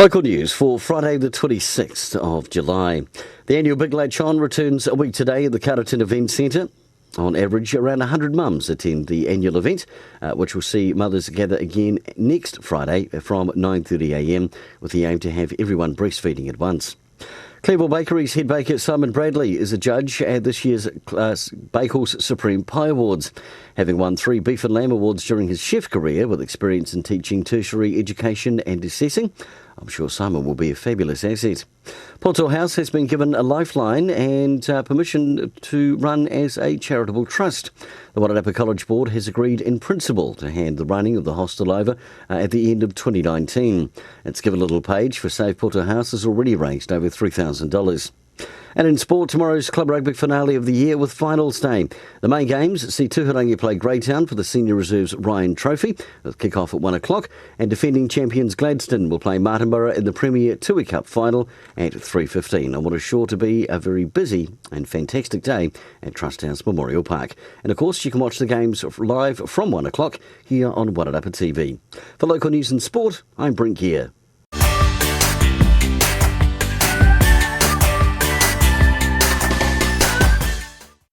Local news for Friday the 26th of July. The annual Big Lachon returns a week today at the Carterton Event Centre. On average, around 100 mums attend the annual event, which will see mothers gather again next Friday from 9:30am with the aim to have everyone breastfeeding at once. Clearville Bakery's head baker Simon Bradley is a judge at this year's Bakehall's Supreme Pie Awards, having won 3 Beef and Lamb Awards during his chef career with experience in teaching tertiary education and assessing. I'm sure Simon will be a fabulous asset. Poto House has been given a lifeline and permission to run as a charitable trust. The Wairarapa College Board has agreed in principle to hand the running of the hostel over at the end of 2019. Its Give a Little page for Save Poto House has already raised over $3,000. And in sport, tomorrow's club rugby finale of the year with finals day. The main games see Tuharangi play Greytown for the Senior Reserves Ryan Trophy, with kick-off at 1 o'clock, and defending champions Gladstone will play Martinborough in the Premier Tui Cup final at 3:15 on what is sure to be a very busy and fantastic day at Trust House Memorial Park. And of course, you can watch the games live from 1 o'clock here on Wairarapa TV. For local news and sport, I'm Brent Gear.